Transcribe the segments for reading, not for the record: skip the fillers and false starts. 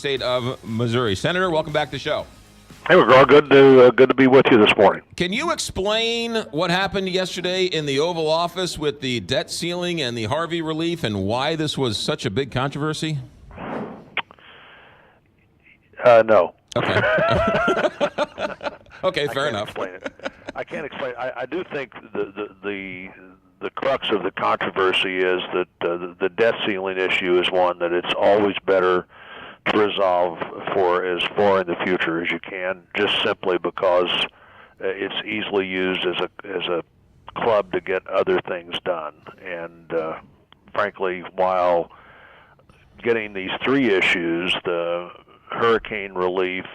state of Missouri. Senator, welcome back to the show. Hey, McGraw, good to be with you this morning. Can you explain what happened yesterday in the Oval Office with the debt ceiling and the Harvey relief and why this was such a big controversy? No. Okay. Okay, fair enough. I can't explain. I do think the crux of the controversy is that the debt ceiling issue is one that it's always better to resolve for as far in the future as you can, just simply because it's easily used as a club to get other things done. And frankly, while getting these three issues, the hurricane relief,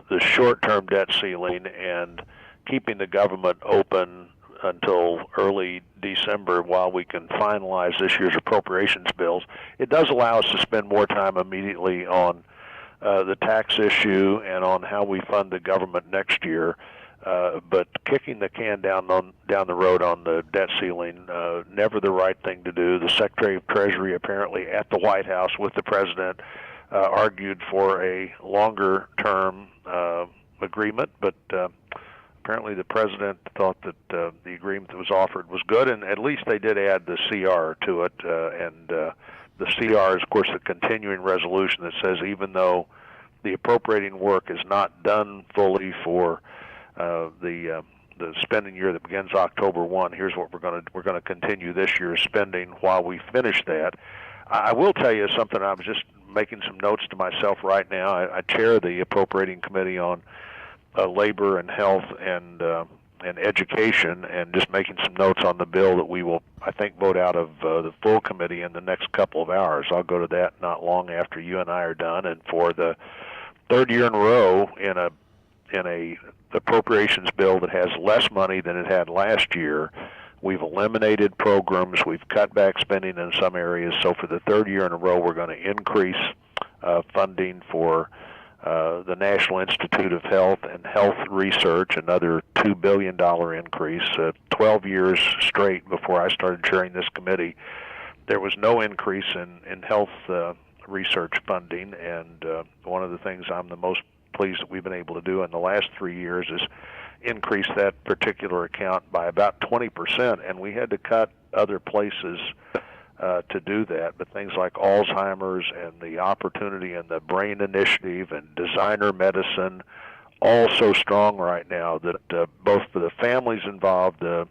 the short-term debt ceiling, and keeping the government open until early December while we can finalize this year's appropriations bills, it does allow us to spend more time immediately on the tax issue and on how we fund the government next year. But kicking the can down the road on the debt ceiling, never the right thing to do. The Secretary of Treasury apparently at the White House with the President argued for a longer-term agreement, but apparently the President thought that the agreement that was offered was good, and at least they did add the CR to it. And the CR is, of course, the continuing resolution that says even though the appropriating work is not done fully for the spending year that begins October 1, here's what we're going to continue this year's spending while we finish that. I will tell you something. I was just making some notes to myself right now. I chair the appropriating committee on labor and health and education, and just making some notes on the bill that we will, I think, vote out of the full committee in the next couple of hours. I'll go to that not long after you and I are done. And for the third year in a row in a appropriations bill that has less money than it had last year, we've eliminated programs, we've cut back spending in some areas. So for the third year in a row, we're going to increase funding for the National Institute of Health and Health Research, another $2 billion increase. 12 years straight before I started chairing this committee, there was no increase in health research funding, and one of the things I'm the most pleased that we've been able to do in the last 3 years is increase that particular account by about 20%, and we had to cut other places to do that. But things like Alzheimer's and the opportunity and the brain initiative and designer medicine, all so strong right now that both for the families involved, the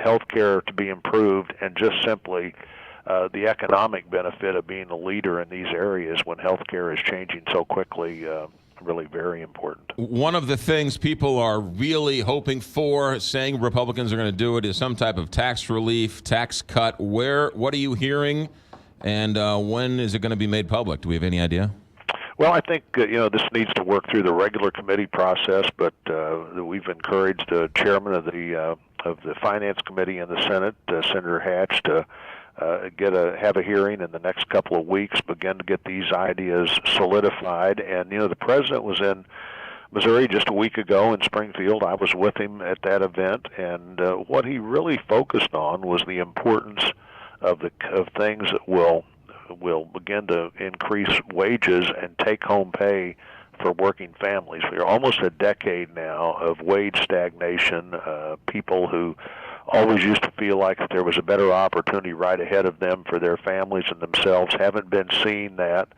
health care to be improved, and just simply the economic benefit of being a leader in these areas when health care is changing so quickly, really very important. One of the things people are really hoping for, saying Republicans are going to do it, is some type of tax relief, tax cut. What are you hearing, and when is it going to be made public? Do we have any idea? Well, I think this needs to work through the regular committee process, but we've encouraged the chairman of the Finance Committee in the Senate, Senator Hatch, to have a hearing in the next couple of weeks, begin to get these ideas solidified. And the president was in Missouri just a week ago in Springfield. I was with him at that event, and what he really focused on was the importance of things that will begin to increase wages and take-home pay for working families. We're almost a decade now of wage stagnation. People who always used to feel like that there was a better opportunity right ahead of them for their families and themselves haven't been seeing that.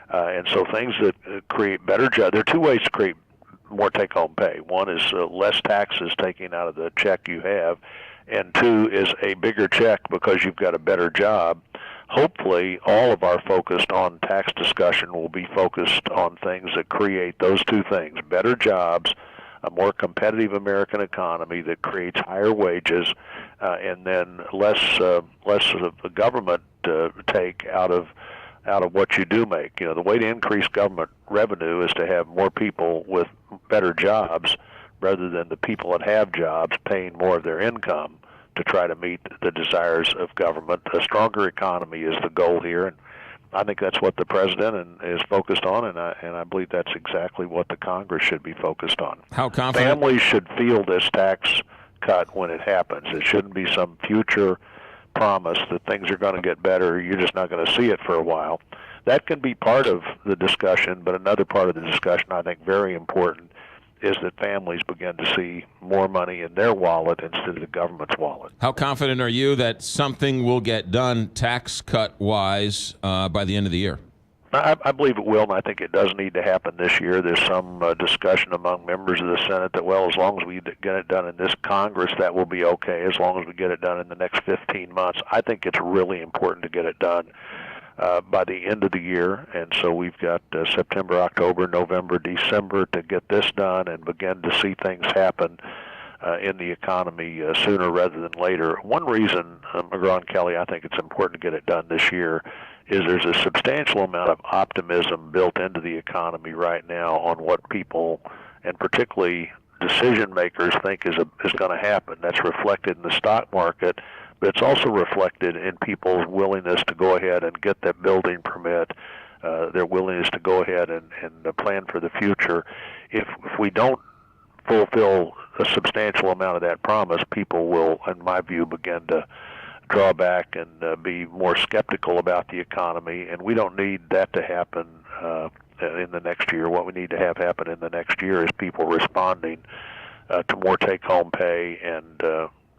And so things that create better jobs, there are two ways to create more take-home pay. One is less taxes taken out of the check you have, and two is a bigger check because you've got a better job. Hopefully, all of our focus on tax discussion will be focused on things that create those two things: better jobs, a more competitive American economy that creates higher wages, and then less of the government take out of what you do make. The way to increase government revenue is to have more people with better jobs rather than the people that have jobs paying more of their income to try to meet the desires of government. A stronger economy is the goal here, and I think that's what the president is focused on, and I believe that's exactly what the Congress should be focused on. How confident? Families should feel this tax cut when it happens. It shouldn't be some future promise that things are going to get better. You're just not going to see it for a while. that can be part of the discussion, but another part of the discussion, I think very important, is that families begin to see more money in their wallet instead of the government's wallet. How confident are you that something will get done tax cut-wise by the end of the year? I believe it will, and I think it does need to happen this year. There's some discussion among members of the Senate that, well, as long as we get it done in this Congress, that will be okay, as long as we get it done in the next 15 months. I think it's really important to get it done by the end of the year, and so we've got September, October, November, December to get this done and begin to see things happen in the economy sooner rather than later. One reason, McGraw and Kelly, I think it's important to get it done this year is there's a substantial amount of optimism built into the economy right now on what people, and particularly decision makers, think is going to happen. That's reflected in the stock market, but it's also reflected in people's willingness to go ahead and get that building permit, their willingness to go ahead and plan for the future. If we don't fulfill a substantial amount of that promise, people will, in my view, begin to draw back and be more skeptical about the economy, and we don't need that to happen in the next year. What we need to have happen in the next year is people responding to more take-home pay and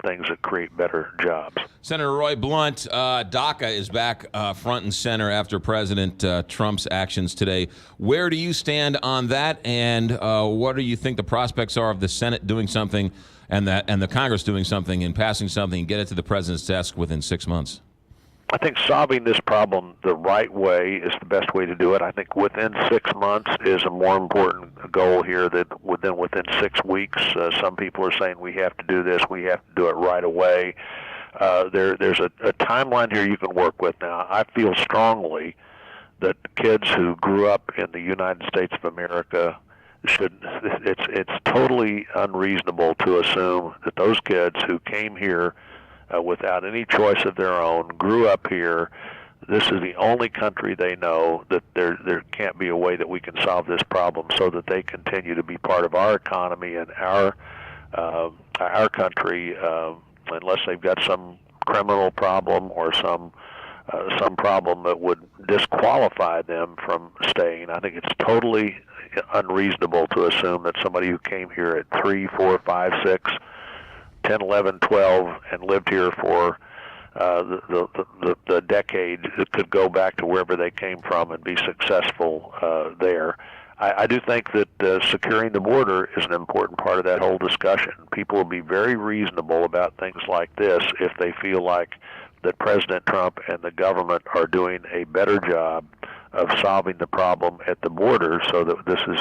things that create better jobs. Senator Roy Blunt, DACA is back front and center after President Trump's actions today. Where do you stand on that, and what do you think the prospects are of the Senate doing something and the Congress doing something and passing something and get it to the president's desk within 6 months? I think solving this problem the right way is the best way to do it. I think within 6 months is a more important goal here than within 6 weeks. Some people are saying we have to do this, we have to do it right away. There's a timeline here you can work with. Now, I feel strongly that kids who grew up in the United States of America it's totally unreasonable to assume that those kids who came here without any choice of their own, grew up here, this is the only country they know, that there can't be a way that we can solve this problem so that they continue to be part of our economy and our country, unless they've got some criminal problem or some problem that would disqualify them from staying. I think it's totally unreasonable to assume that somebody who came here at 3, 4, 5, 6, 10, 11, 12, and lived here for the decade could go back to wherever they came from and be successful there. I do think that securing the border is an important part of that whole discussion. People will be very reasonable about things like this if they feel like that President Trump and the government are doing a better job of solving the problem at the border, so that this is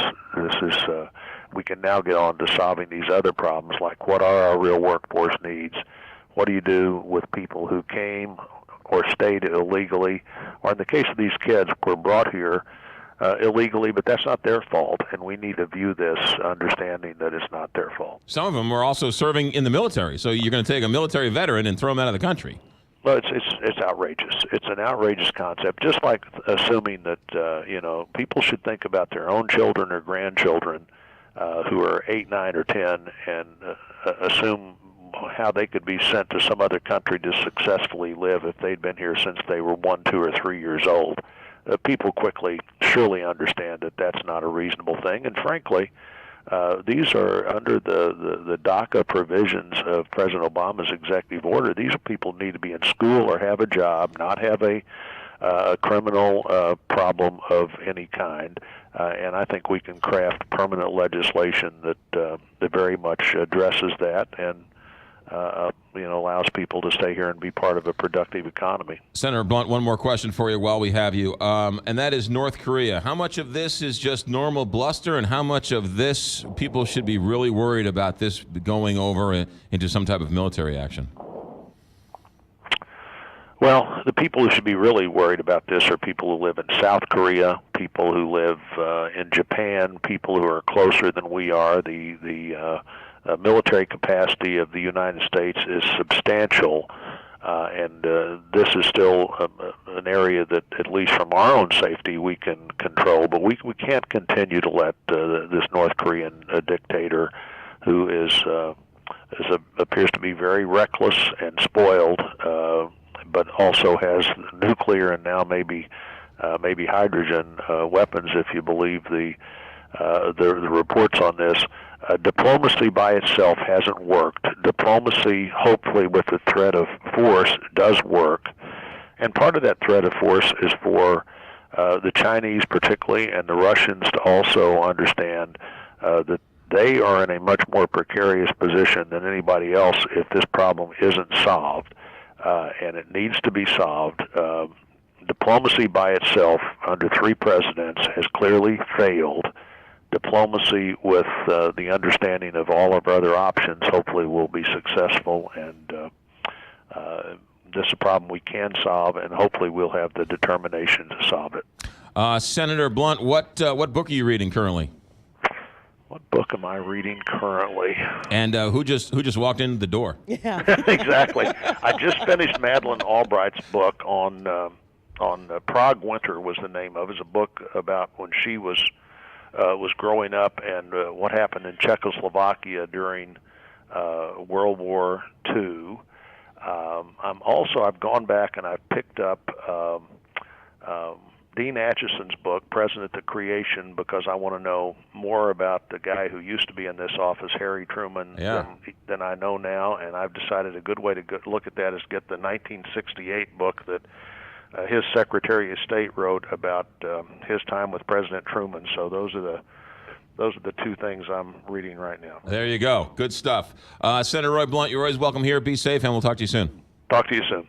we can now get on to solving these other problems, like what are our real workforce needs? What do you do with people who came or stayed illegally, or in the case of these kids, were brought here illegally, but that's not their fault, and we need to view this understanding that it's not their fault. Some of them were also serving in the military, so you're going to take a military veteran and throw him out of the country. Well, it's outrageous. It's an outrageous concept. Just like assuming that people should think about their own children or grandchildren who are 8, 9, or 10, and assume how they could be sent to some other country to successfully live if they'd been here since they were 1, 2, or 3 years old. People quickly surely understand that that's not a reasonable thing, and frankly, these are under the DACA provisions of President Obama's executive order. These people need to be in school or have a job, not have a criminal problem of any kind. And I think we can craft permanent legislation that very much addresses that and allows people to stay here and be part of a productive economy. Senator Blunt, one more question for you while we have you, and that is North Korea. How much of this is just normal bluster, and how much of this people should be really worried about this going over into some type of military action? Well, the people who should be really worried about this are people who live in South Korea, people who live in Japan, people who are closer than we are. The military capacity of the United States is substantial, and this is still an area that, at least from our own safety, we can control. But we can't continue to let this North Korean dictator, who appears to be very reckless and spoiled, but also has nuclear and now maybe maybe hydrogen weapons, if you believe the reports on this. Diplomacy by itself hasn't worked. Diplomacy, hopefully with the threat of force, does work. And part of that threat of force is for the Chinese particularly and the Russians to also understand that they are in a much more precarious position than anybody else if this problem isn't solved. And it needs to be solved. Diplomacy by itself under 3 presidents has clearly failed. Diplomacy with the understanding of all of our other options hopefully will be successful, and this is a problem we can solve, and hopefully we'll have the determination to solve it. Senator Blunt, what book are you reading currently? What book am I reading currently? And who just walked in the door? Yeah. Exactly. I just finished Madeleine Albright's book on Prague Winter was the name of it. It's a book about when she was growing up and what happened in Czechoslovakia during World War II. I've gone back and I've picked up Dean Acheson's book, President to Creation, because I want to know more about the guy who used to be in this office, Harry Truman, than I know now. And I've decided a good way to look at that is get the 1968 book that his Secretary of State wrote about his time with President Truman. So those are the 2 things I'm reading right now. There you go. Good stuff. Senator Roy Blunt, you're always welcome here. Be safe, and we'll talk to you soon. Talk to you soon.